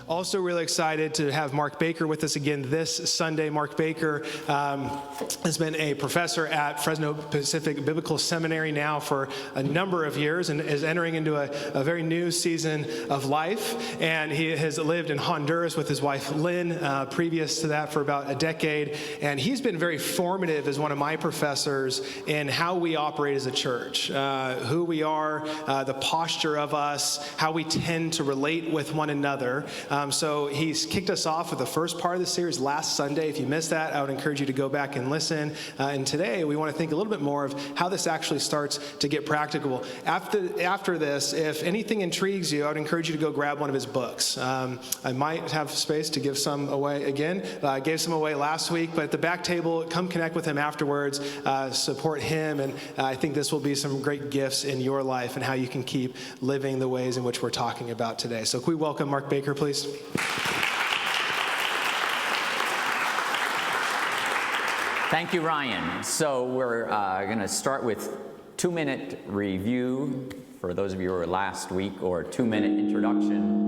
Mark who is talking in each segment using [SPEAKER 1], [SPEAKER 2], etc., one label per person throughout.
[SPEAKER 1] Also really excited to have Mark Baker with us again this Sunday. Mark Baker has been a professor at Fresno Pacific Biblical Seminary now for a number of years and is entering into a very new season of life. And he has lived in Honduras with his wife Lynn previous to that for about a decade. And he's been very formative as one of my professors in how we operate as a church, who we are, the posture of us, how we tend to relate with one another. So he's kicked us off with the first part of the series last Sunday. If you missed that, I would encourage you to go back and listen. And today we want to think a little bit more of how this actually starts to get practical. After this, if anything intrigues you, I would encourage you to go grab one of his books. I might have space to give some away again. I gave some away last week, but at the back table, come connect with him afterwards, support him, and I think this will be some great gifts in your life and how you can keep living the ways in which we're talking about today. So can we welcome Mark Baker, please?
[SPEAKER 2] Thank you, Ryan. So we're going to start with 2-minute review for those of you who were last week, or 2-minute introduction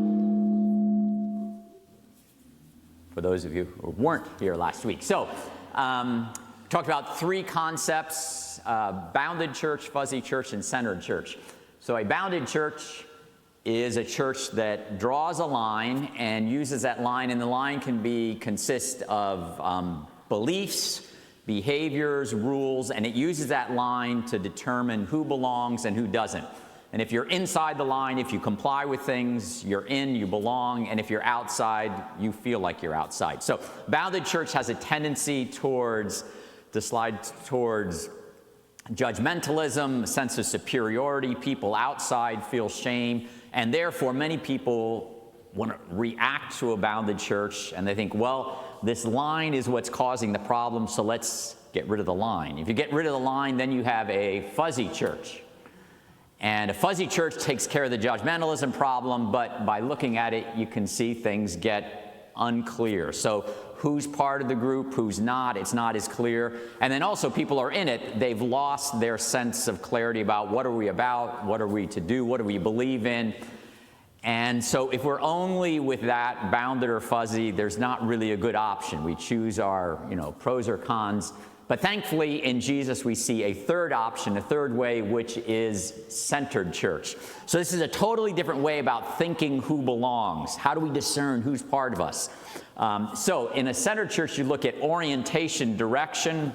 [SPEAKER 2] for those of you who weren't here last week. So talked about 3 concepts: bounded church, fuzzy church, and centered church. So a bounded church is a church that draws a line and uses that line, and the line can consist of beliefs, behaviors, rules, and it uses that line to determine who belongs and who doesn't. And if you're inside the line, if you comply with things, you're in, you belong, and if you're outside, you feel like you're outside. So bounded church has a tendency to slide towards judgmentalism, a sense of superiority. People outside feel shame, and therefore many people want to react to a bounded church, and they think, well, this line is what's causing the problem, so let's get rid of the line. If you get rid of the line, then you have a fuzzy church. And a fuzzy church takes care of the judgmentalism problem, but by looking at it, you can see things get unclear. So who's part of the group, who's not, it's not as clear. And then also people are in it, they've lost their sense of clarity about what are we about, what are we to do, what do we believe in. And so if we're only with that bounded or fuzzy, there's not really a good option. We choose our, pros or cons. But thankfully, in Jesus, we see a third option, a third way, which is centered church. So this is a totally different way about thinking who belongs. How do we discern who's part of us? So in a centered church, you look at orientation, direction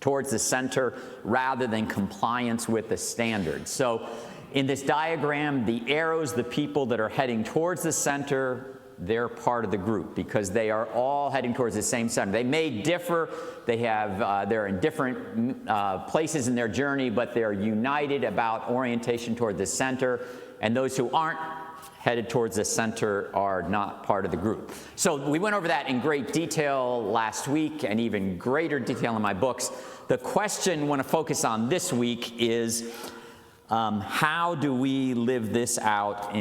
[SPEAKER 2] towards the center, rather than compliance with the standard. So in this diagram, the arrows, the people that are heading towards the center, they're part of the group because they are all heading towards the same center. They may differ. They're in different places in their journey, but they're united about orientation toward the center. And those who aren't headed towards the center are not part of the group. So we went over that in great detail last week, and even greater detail in my books. The question I want to focus on this week is, how do we live this out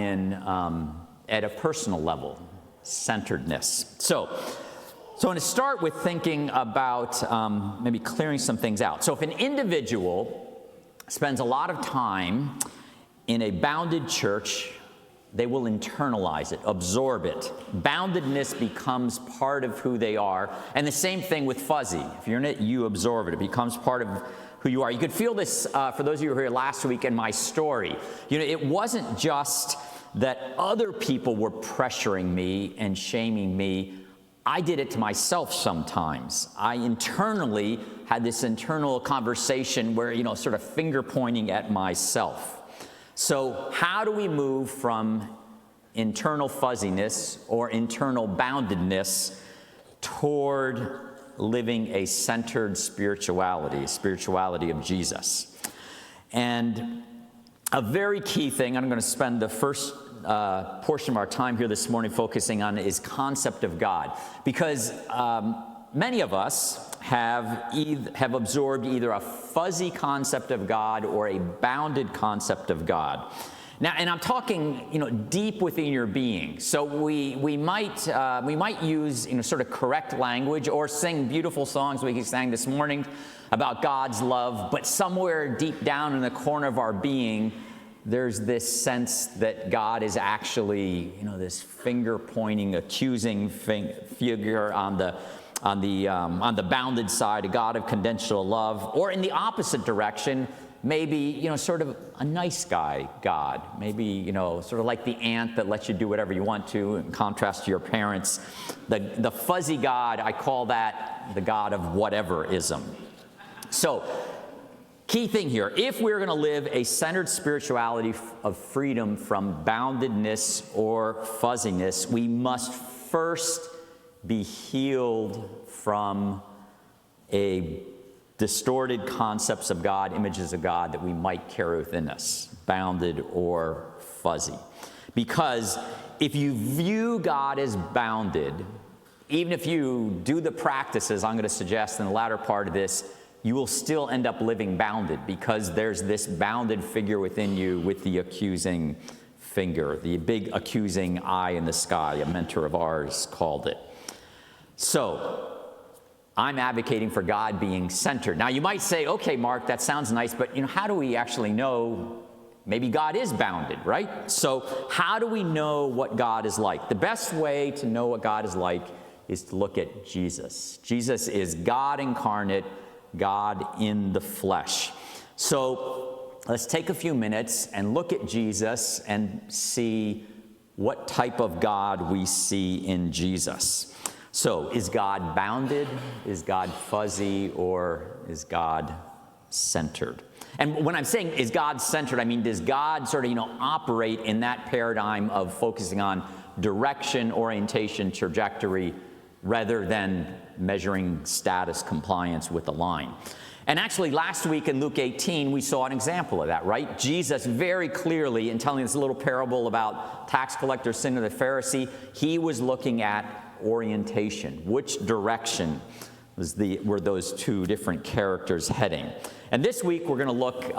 [SPEAKER 2] at a personal level, centeredness? So I want to start with thinking about maybe clearing some things out. So if an individual spends a lot of time in a bounded church, they will internalize it, absorb it. Boundedness becomes part of who they are. And the same thing with fuzzy. If you're in it, you absorb it. It becomes part of who you are. You could feel this for those of you who were here last week in my story. It wasn't just that other people were pressuring me and shaming me. I did it to myself sometimes. I internally had this internal conversation where, sort of finger pointing at myself. So how do we move from internal fuzziness or internal boundedness toward living a centered spirituality of Jesus? And a very key thing, I'm going to spend the first portion of our time here this morning focusing on, is concept of God. Because many of us have absorbed either a fuzzy concept of God or a bounded concept of God. Now, and I'm talking, deep within your being. So we might use, sort of correct language or sing beautiful songs we sang this morning about God's love, but somewhere deep down in the corner of our being, there's this sense that God is actually, this finger-pointing, accusing figure on the bounded side, a God of conditional love, or in the opposite direction, maybe, sort of a nice guy God, maybe, sort of like the aunt that lets you do whatever you want to, in contrast to your parents. The fuzzy God, I call that the God of whateverism. So, key thing here, if we're going to live a centered spirituality of freedom from boundedness or fuzziness, we must first be healed from a distorted concepts of God, images of God that we might carry within us, bounded or fuzzy. Because if you view God as bounded, even if you do the practices I'm going to suggest in the latter part of this, you will still end up living bounded, because there's this bounded figure within you with the accusing finger, the big accusing eye in the sky, a mentor of ours called it. So, I'm advocating for God being centered. Now, you might say, okay, Mark, that sounds nice, but how do we actually know maybe God is bounded, right? So, how do we know what God is like? The best way to know what God is like is to look at Jesus. Jesus is God incarnate, God in the flesh. So let's take a few minutes and look at Jesus and see what type of God we see in Jesus. So is God bounded? Is God fuzzy? Or is God centered? And when I'm saying is God centered, I mean, does God sort of, operate in that paradigm of focusing on direction, orientation, trajectory, rather than measuring status compliance with the line? And actually, last week in Luke 18, we saw an example of that, right? Jesus very clearly, in telling this little parable about tax collector, sinner, the Pharisee, he was looking at orientation. Which direction were those two different characters heading? And this week, we're going to look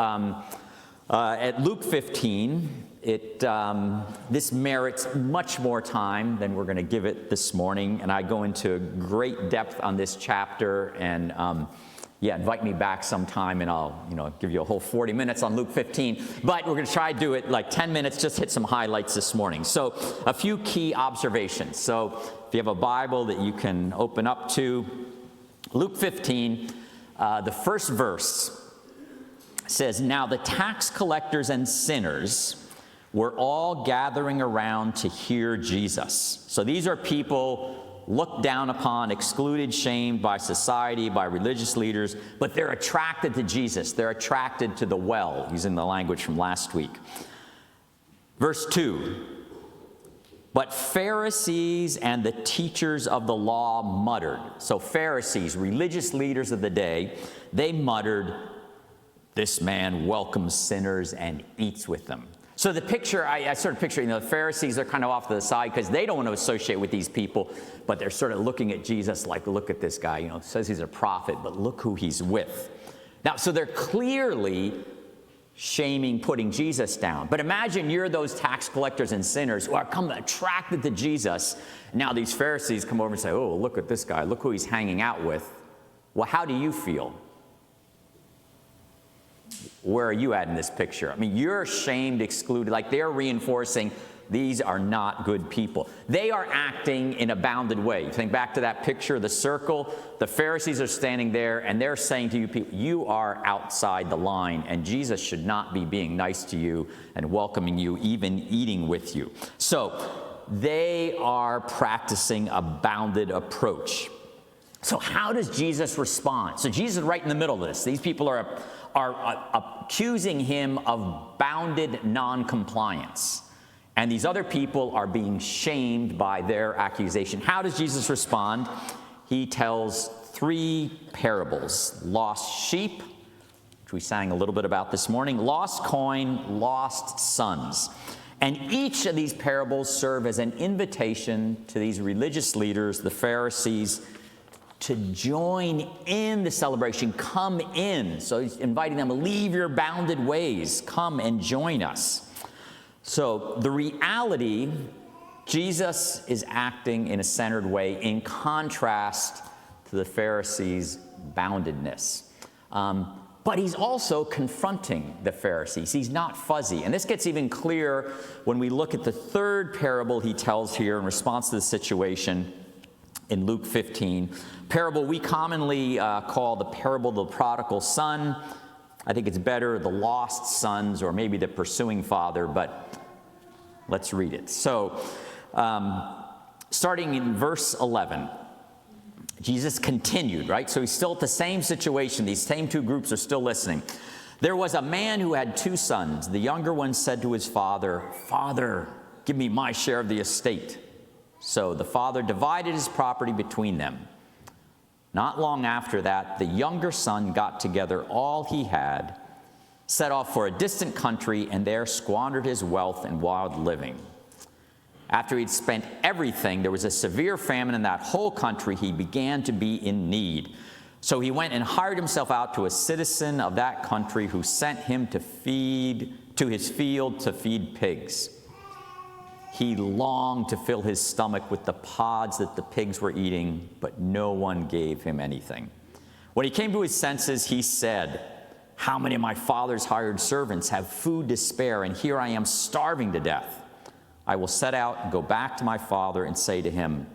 [SPEAKER 2] at Luke 15. This merits much more time than we're going to give it this morning, and I go into great depth on this chapter, and invite me back sometime, and I'll give you a whole 40 minutes on Luke 15, but we're going to try to do it like 10 minutes, just hit some highlights this morning. So a few key observations. So if you have a Bible that you can open up to, Luke 15, the first verse says, "Now the tax collectors and sinners were all gathering around to hear Jesus." So these are people looked down upon, excluded, shamed by society, by religious leaders, but they're attracted to Jesus. They're attracted to the well, using the language from last week. Verse 2, "But Pharisees and the teachers of the law muttered." So Pharisees, religious leaders of the day, they muttered, "This man welcomes sinners and eats with them." So the picture, I sort of picture, the Pharisees are kind of off to the side because they don't want to associate with these people, but they're sort of looking at Jesus like, look at this guy, says he's a prophet, but look who he's with. Now, so they're clearly shaming, putting Jesus down. But imagine you're those tax collectors and sinners who are attracted to Jesus. Now these Pharisees come over and say, oh, look at this guy, look who he's hanging out with. Well, how do you feel? Where are you at in this picture? I mean, you're shamed, excluded, like they're reinforcing these are not good people. They are acting in a bounded way. You think back to that picture of the circle. The Pharisees are standing there, and they're saying to you people, you are outside the line, and Jesus should not be being nice to you and welcoming you, even eating with you. So they are practicing a bounded approach. So how does Jesus respond? So Jesus is right in the middle of this. These people are accusing him of bounded non-compliance. And these other people are being shamed by their accusation. How does Jesus respond? He tells 3 parables. Lost sheep, which we sang a little bit about this morning, lost coin, lost sons. And each of these parables serve as an invitation to these religious leaders, the Pharisees, to join in the celebration. Come in. So he's inviting them, leave your bounded ways. Come and join us. So the reality, Jesus is acting in a centered way in contrast to the Pharisees' boundedness. But he's also confronting the Pharisees. He's not fuzzy. And this gets even clearer when we look at the third parable he tells here in response to the situation in Luke 15. Parable we commonly call the parable of the prodigal son. I think it's better the lost sons or maybe the pursuing father, but let's read it. So, starting in verse 11. Jesus continued, right? So he's still at the same situation. These same two groups are still listening. There was a man who had 2 sons. The younger one said to his father, "Father, give me my share of the estate." So the father divided his property between them. Not long after that, the younger son got together all he had, set off for a distant country, and there squandered his wealth in wild living. After he'd spent everything, there was a severe famine in that whole country. He began to be in need. So he went and hired himself out to a citizen of that country who sent him to his field to feed pigs. He longed to fill his stomach with the pods that the pigs were eating, but no one gave him anything. When he came to his senses, he said, "How many of my father's hired servants have food to spare, and here I am starving to death? I will set out and go back to my father and say to him,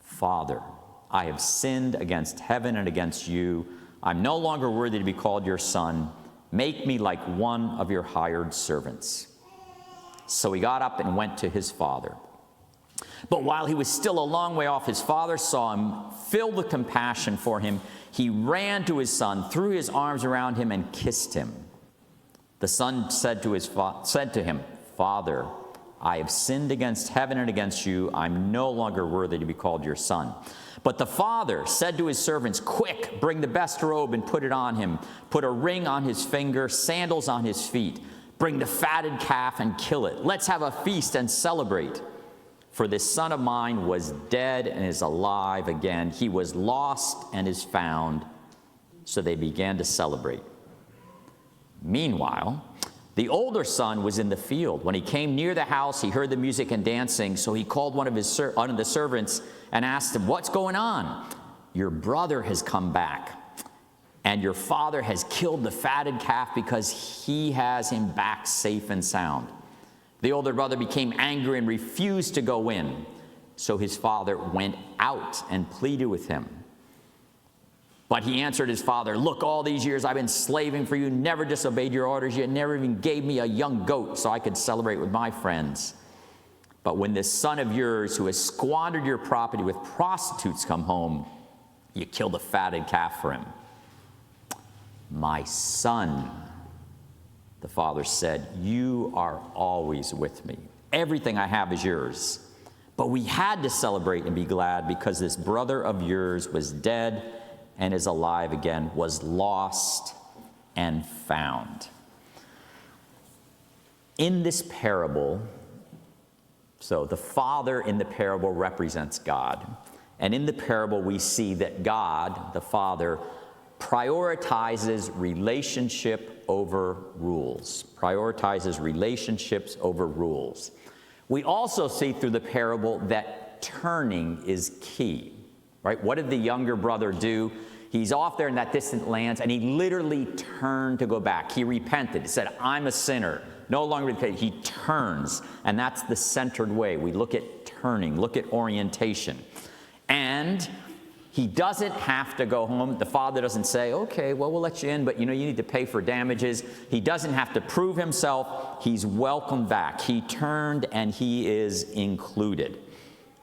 [SPEAKER 2] 'Father, I have sinned against heaven and against you. I'm no longer worthy to be called your son. Make me like one of your hired servants.' So he got up and went to his father. But while he was still a long way off, his father saw him, filled with compassion for him. He ran to his son, threw his arms around him, and kissed him. The son said to him, 'Father, I have sinned against heaven and against you. I'm no longer worthy to be called your son.' But the father said to his servants, 'Quick, bring the best robe and put it on him. Put a ring on his finger, sandals on his feet. Bring the fatted calf and kill it. Let's have a feast and celebrate. For this son of mine was dead and is alive again. He was lost and is found.' So they began to celebrate. Meanwhile, the older son was in the field. When he came near the house, he heard the music and dancing. So he called one of the servants and asked him, 'What's going on?' 'Your brother has come back, and your father has killed the fatted calf because he has him back safe and sound.' The older brother became angry and refused to go in. So his father went out and pleaded with him. But he answered his father, 'Look, all these years I've been slaving for you, never disobeyed your orders, yet never even gave me a young goat so I could celebrate with my friends. But when this son of yours who has squandered your property with prostitutes come home, you killed a fatted calf for him.' 'My son,' the father said, 'you are always with me. Everything I have is yours. But we had to celebrate and be glad because this brother of yours was dead and is alive again, was lost and found.'" In this parable, so the father in the parable represents God. And in the parable, we see that God, the Father, prioritizes relationship over rules. Prioritizes relationships over rules. We also see through the parable that turning is key. Right? What did the younger brother do? He's off there in that distant lands, and he literally turned to go back. He repented. He said, "I'm a sinner." No longer repent. He turns, and that's the centered way. We look at turning, look at orientation. And he doesn't have to go home. The father doesn't say, "Okay, well, we'll let you in, but you need to pay for damages." He doesn't have to prove himself. He's welcomed back. He turned, and he is included.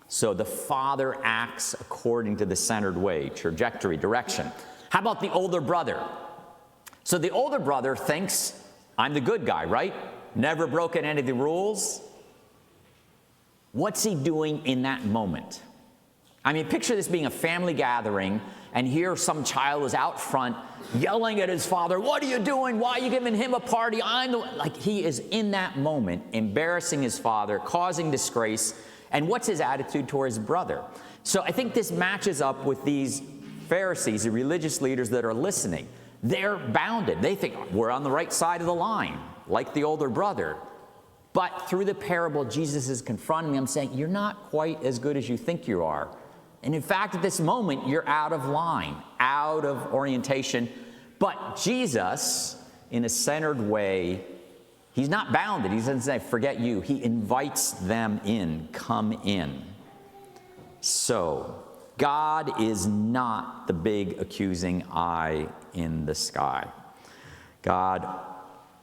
[SPEAKER 2] So the father acts according to the centered way, trajectory, direction. How about the older brother? So the older brother thinks, "I'm the good guy, right? Never broken any of the rules." What's he doing in that moment? I mean, picture this being a family gathering, and here some child is out front yelling at his father, "What are you doing? Why are you giving him a party? Like, he is in that moment embarrassing his father, causing disgrace. And what's his attitude toward his brother? So I think this matches up with these Pharisees, the religious leaders that are listening. They're bounded. They think we're on the right side of the line, like the older brother. But through the parable, Jesus is confronting them, saying, "You're not quite as good as you think you are. And in fact, at this moment, you're out of line, out of orientation. But Jesus, in a centered way, he's not bounded. He doesn't say, forget you. He invites them in. Come in. So, God is not the big accusing eye in the sky. God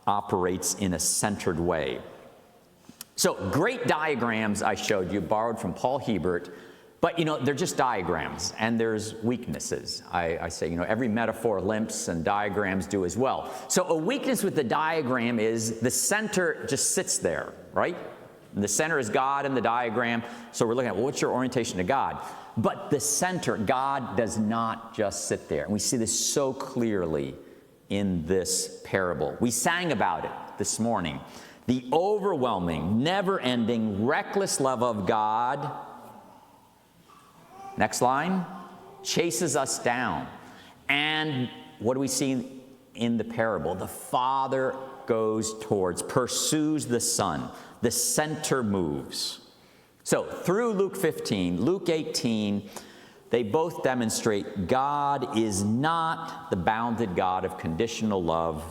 [SPEAKER 2] operates in a centered way. So, great diagrams I showed you, borrowed from Paul Hebert, but, they're just diagrams, and there's weaknesses. I say, every metaphor limps, and diagrams do as well. So a weakness with the diagram is the center just sits there, right? And the center is God in the diagram, so we're looking at, well, what's your orientation to God? But the center, God does not just sit there. And we see this so clearly in this parable. We sang about it this morning. The overwhelming, never-ending, reckless love of God, next line, chases us down. And what do we see in the parable? The Father goes towards, pursues the Son. The center moves. So through Luke 15, Luke 18, they both demonstrate God is not the bounded God of conditional love,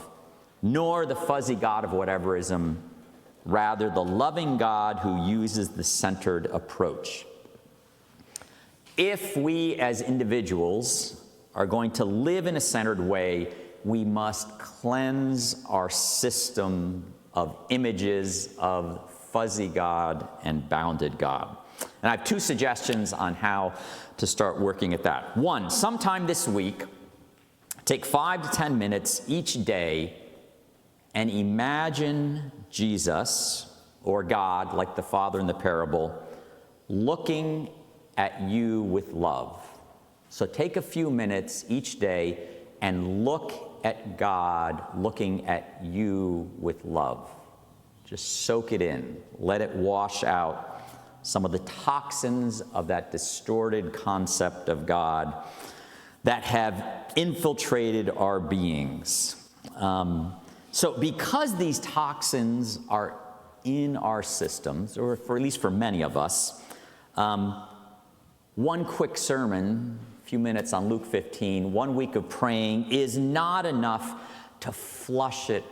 [SPEAKER 2] nor the fuzzy God of whateverism, rather the loving God who uses the centered approach. If we as individuals are going to live in a centered way, we must cleanse our system of images of fuzzy God and bounded God. And I have two suggestions on how to start working at that. One, sometime this week, take 5 to 10 minutes each day and imagine Jesus, or God, like the Father in the parable, looking at you with love. So take a few minutes each day and look at God looking at you with love. Just soak it in. Let it wash out some of the toxins of that distorted concept of God that have infiltrated our beings. So because these toxins are in our systems, or at least for many of us, one quick sermon, a few minutes on Luke 15, 1 week of praying is not enough to flush it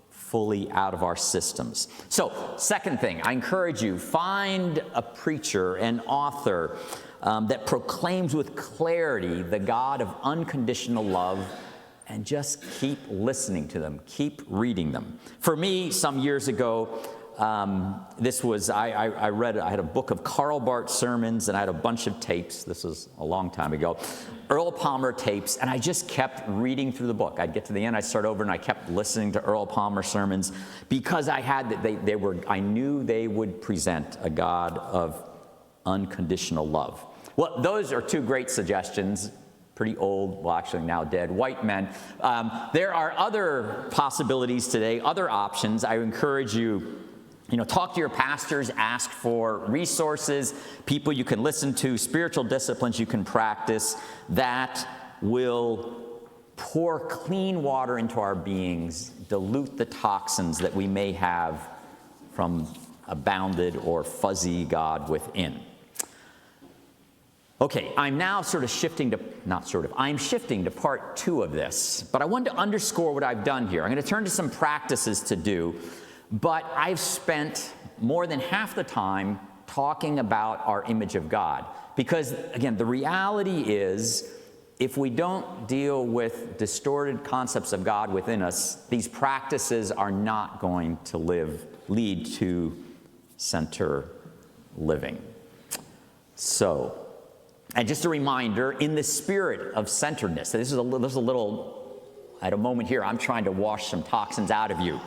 [SPEAKER 2] fully out of our systems. So, second thing, I encourage you, find a preacher, an author that proclaims with clarity the God of unconditional love, and just keep listening to them, keep reading them. For me, some years ago, I had a book of Karl Barth sermons, and I had a bunch of tapes. This was a long time ago. Earl Palmer tapes, and I just kept reading through the book. I'd get to the end, I'd start over, and I kept listening to Earl Palmer sermons because I knew they would present a God of unconditional love. Well, those are two great suggestions. Pretty old, well, actually now dead, white men. There are other possibilities today, other options. I encourage you, talk to your pastors, ask for resources, people you can listen to, spiritual disciplines you can practice that will pour clean water into our beings, dilute the toxins that we may have from a bounded or fuzzy God within. Okay, I'm now shifting to part 2 of this, but I wanted to underscore what I've done here. I'm going to turn to some practices to do, but I've spent more than half the time talking about our image of God. Because, again, the reality is, if we don't deal with distorted concepts of God within us, these practices are not going to lead to center living. So, and just a reminder, in the spirit of centeredness, there's a little, at a moment here, I'm trying to wash some toxins out of you.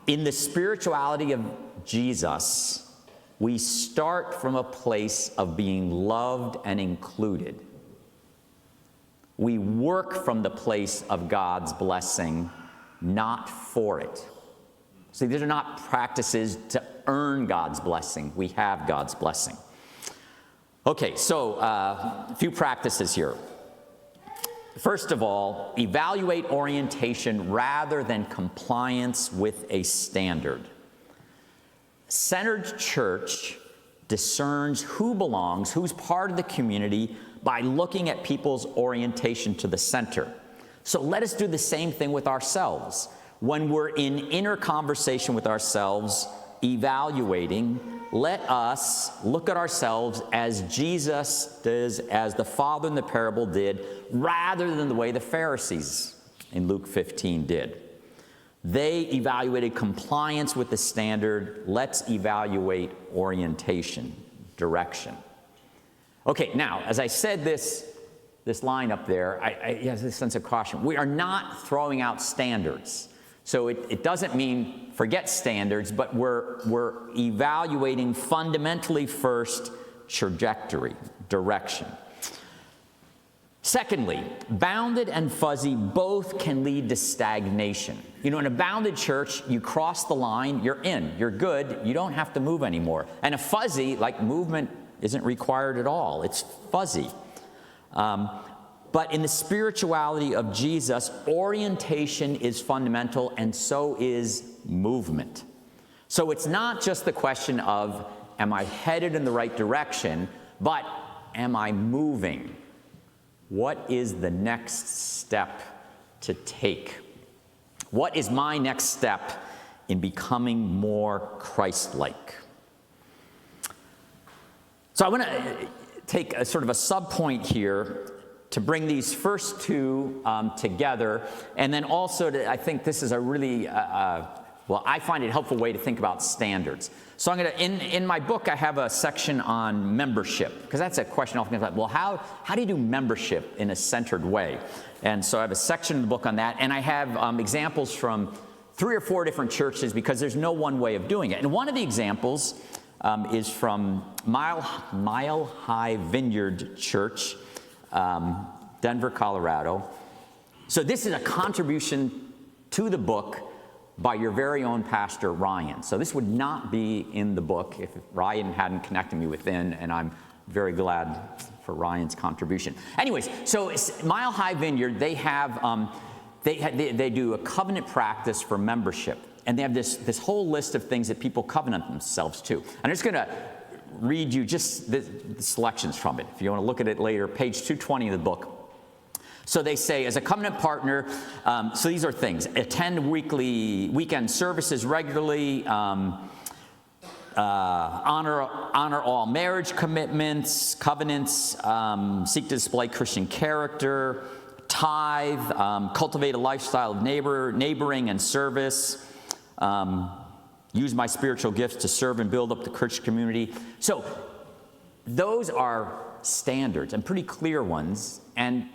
[SPEAKER 2] In the spirituality of Jesus, we start from a place of being loved and included. We work from the place of God's blessing, not for it. See, these are not practices to earn God's blessing. We have God's blessing. Okay, so a few practices here. First of all, evaluate orientation rather than compliance with a standard. Centered church discerns who belongs, who's part of the community, by looking at people's orientation to the center. So let us do the same thing with ourselves. When we're in inner conversation with ourselves, evaluating, let us look at ourselves as Jesus does, as the father in the parable did, rather than the way the Pharisees in Luke 15 did. They evaluated compliance with the standard. Let's evaluate orientation, direction. Okay, now, as I said this line up there, I have this sense of caution. We are not throwing out standards. So it doesn't mean forget standards, but we're evaluating fundamentally first trajectory, direction. Secondly, bounded and fuzzy both can lead to stagnation. You know, in a bounded church, you cross the line, you're in, you're good, you don't have to move anymore. And a fuzzy, like movement isn't required at all, it's fuzzy. But in the spirituality of Jesus, orientation is fundamental, and so is movement. So it's not just the question of, am I headed in the right direction, but am I moving? What is the next step to take? What is my next step in becoming more Christ-like? So I want to take a sort of a sub-point here to bring these first two together, and then also I think this is a really, well, I find it a helpful way to think about standards. So I'm going to, in my book, I have a section on membership, because that's a question often comes up. Well, how do you do membership in a centered way? And so I have a section in the book on that, and I have examples from 3 or 4 different churches, because there's no one way of doing it. And one of the examples is from Mile High Vineyard Church, Denver, Colorado. So this is a contribution to the book by your very own pastor, Ryan. So this would not be in the book if Ryan hadn't connected me within, and I'm very glad for Ryan's contribution. Anyways, so Mile High Vineyard, they have, they do a covenant practice for membership. And they have this whole list of things that people covenant themselves to. I'm just going to read you just the selections from it. If you want to look at it later, page 220 of the book. So they say, as a covenant partner, so these are things: attend weekend services regularly, honor all marriage commitments, covenants, seek to display Christian character, tithe, cultivate a lifestyle of neighboring and service, use my spiritual gifts to serve and build up the Christian community. So those are standards, and pretty clear ones. And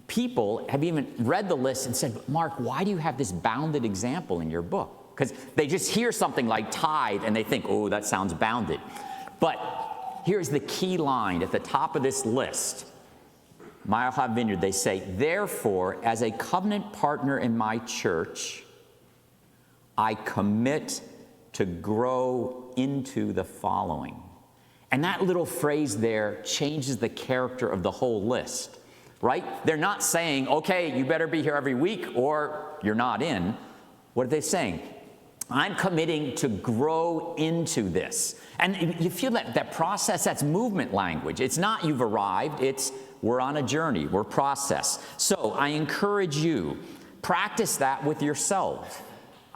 [SPEAKER 2] people have even read the list and said, Mark, why do you have this bounded example in your book? Because they just hear something like tithe and they think, oh, that sounds bounded. But here's the key line at the top of this list. Mile High Vineyard, they say, therefore, as a covenant partner in my church, I commit to grow into the following. And that little phrase there changes the character of the whole list, right? They're not saying, okay, you better be here every week or you're not in. What are they saying? I'm committing to grow into this. And you feel that process, that's movement language. It's not you've arrived, it's we're on a journey, we're process. So I encourage you, practice that with yourself.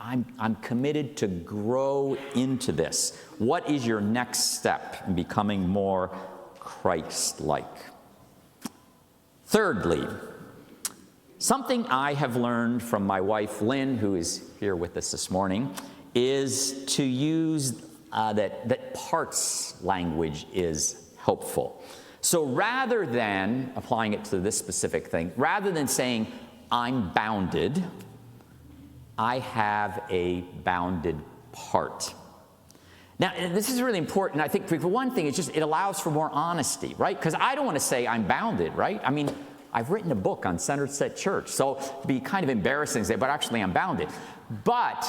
[SPEAKER 2] I'm committed to grow into this. What is your next step in becoming more Christ-like? Thirdly, something I have learned from my wife, Lynn, who is here with us this morning, is to use that parts language is helpful. So rather than applying it to this specific thing, rather than saying, I'm bounded, I have a bounded part. Now, this is really important. I think for one thing, it allows for more honesty, right? Because I don't want to say I'm bounded, right? I mean, I've written a book on Centered Set Church, so it'd be kind of embarrassing to say, but actually I'm bounded. But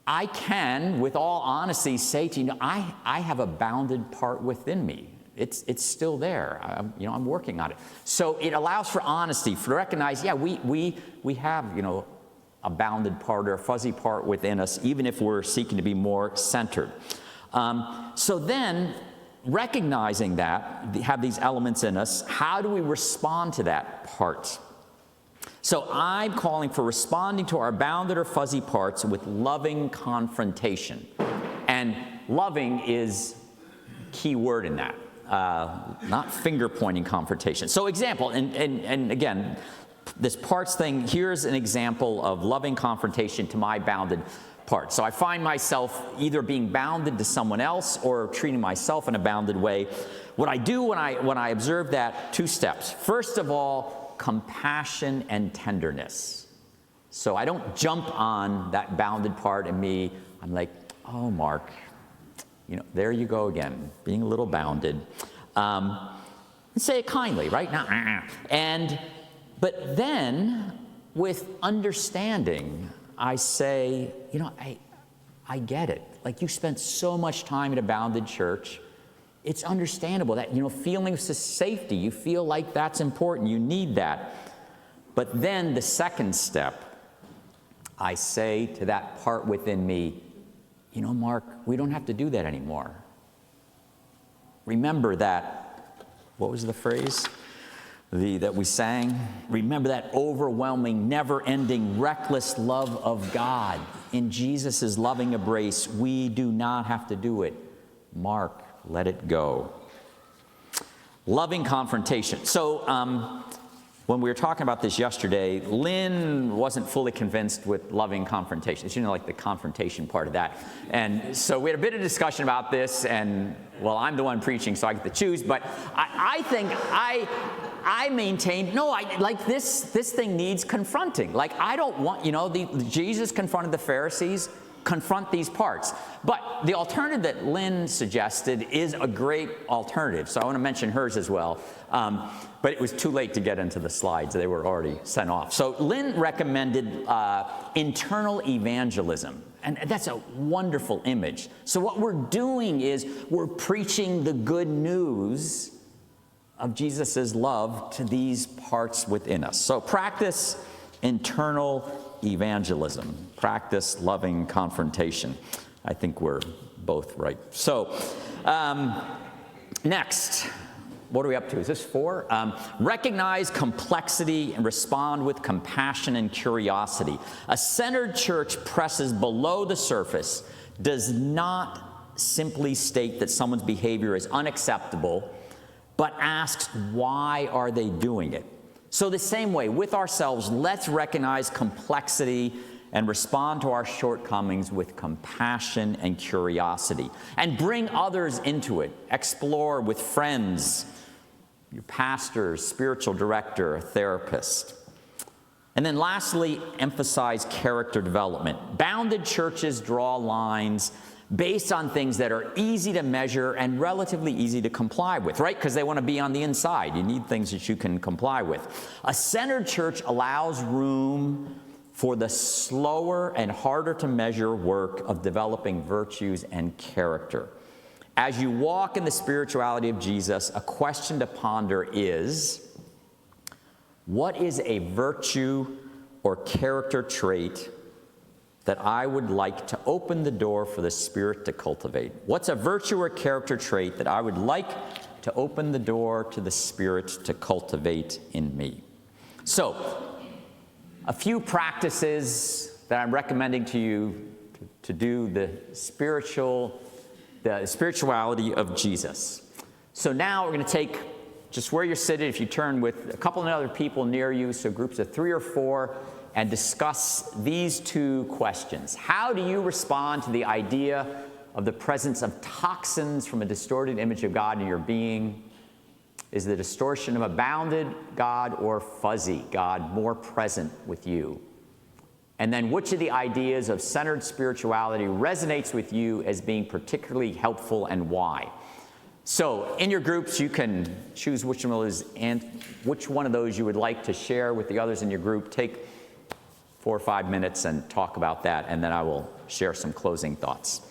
[SPEAKER 2] I can, with all honesty, say to you, I have a bounded part within me. It's still there. I'm working on it. So it allows for honesty, for recognize, yeah, we have, a bounded part or a fuzzy part within us, even if we're seeking to be more centered. So then, recognizing that, have these elements in us, how do we respond to that part? So I'm calling for responding to our bounded or fuzzy parts with loving confrontation. And loving is a key word in that, not finger-pointing confrontation. So example, and again, this parts thing, here's an example of loving confrontation to my bounded parts. So I find myself either being bounded to someone else or treating myself in a bounded way. What I do when I observe that, 2 steps. First of all, compassion and tenderness. So I don't jump on that bounded part in me. I'm like, oh, Mark, there you go again, being a little bounded. And say it kindly, right? But then, with understanding, I say, I get it. Like, you spent so much time in a bounded church. It's understandable that, feelings of safety, you feel like that's important, you need that. But then the second step, I say to that part within me, Mark, we don't have to do that anymore. Remember that, what was the phrase that we sang? Remember that overwhelming, never-ending, reckless love of God. In Jesus' loving embrace, we do not have to do it. Mark, let it go. Loving confrontation. So when we were talking about this yesterday, Lynn wasn't fully convinced with loving confrontation. It's, like the confrontation part of that. And so we had a bit of discussion about this, and, well, I'm the one preaching, so I get to choose. But I think I maintained, no, like this thing needs confronting. Like, I don't want, Jesus confronted the Pharisees, confront these parts. But the alternative that Lynn suggested is a great alternative. So I want to mention hers as well. But it was too late to get into the slides. They were already sent off. So Lynn recommended internal evangelism. And that's a wonderful image. So what we're doing is we're preaching the good news of Jesus' love to these parts within us. So practice internal evangelism. Practice loving confrontation. I think we're both right. So next, what are we up to? Is this 4? Recognize complexity and respond with compassion and curiosity. A centered church presses below the surface, does not simply state that someone's behavior is unacceptable, but asks, why are they doing it? So the same way, with ourselves, let's recognize complexity and respond to our shortcomings with compassion and curiosity. And bring others into it. Explore with friends, your pastor, spiritual director, a therapist. And then lastly, emphasize character development. Bounded churches draw lines based on things that are easy to measure and relatively easy to comply with, right? Because they want to be on the inside. You need things that you can comply with. A centered church allows room for the slower and harder to measure work of developing virtues and character. As you walk in the spirituality of Jesus, a question to ponder is, what is a virtue or character trait that I would like to open the door for the Spirit to cultivate? What's a virtue or character trait that I would like to open the door to the Spirit to cultivate in me? So, a few practices that I'm recommending to you to do the spirituality of Jesus. So now we're going to take just where you're seated, if you turn with a couple of other people near you, so groups of 3 or 4, and discuss these 2 questions. How do you respond to the idea of the presence of toxins from a distorted image of God in your being? Is the distortion of a bounded God or fuzzy God more present with you? And then which of the ideas of centered spirituality resonates with you as being particularly helpful and why? So in your groups, you can choose which one of those you would like to share with the others in your group. Take 4 or 5 minutes and talk about that, and then I will share some closing thoughts.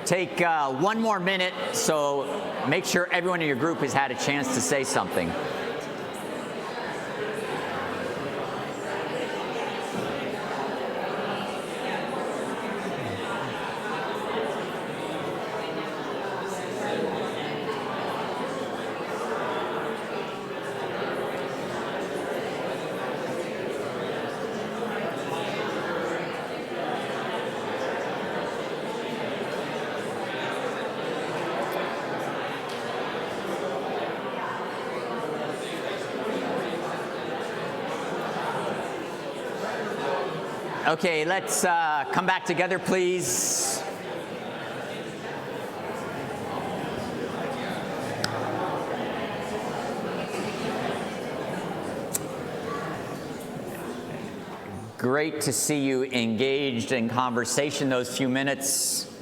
[SPEAKER 2] take 1 more minute, so make sure everyone in your group has had a chance to say something. Okay, let's come back together, please. Great to see you engaged in conversation those few minutes.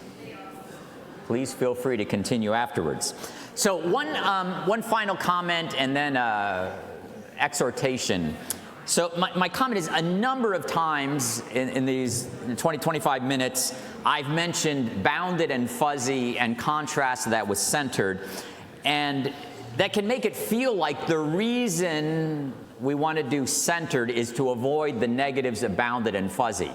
[SPEAKER 2] Please feel free to continue afterwards. So one final comment and then exhortation. So my comment is, a number of times in these 20, 25 minutes, I've mentioned bounded and fuzzy and contrast that with centered. And that can make it feel like the reason we want to do centered is to avoid the negatives of bounded and fuzzy.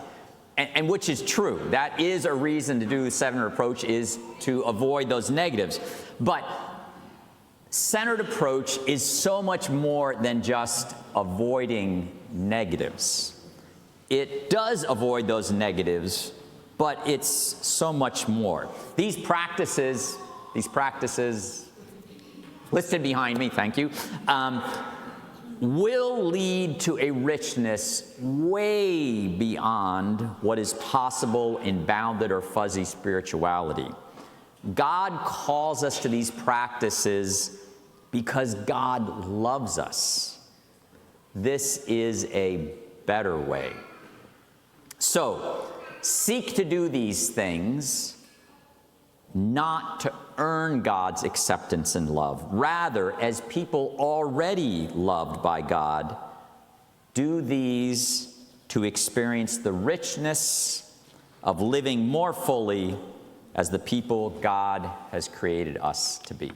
[SPEAKER 2] And which is true. That is a reason to do the centered approach, is to avoid those negatives. But centered approach is so much more than just avoiding negatives. It does avoid those negatives, but it's so much more. These practices listed behind me, thank you, will lead to a richness way beyond what is possible in bounded or fuzzy spirituality. God calls us to these practices because God loves us. This is a better way. So, seek to do these things not to earn God's acceptance and love. Rather, as people already loved by God, do these to experience the richness of living more fully as the people God has created us to be.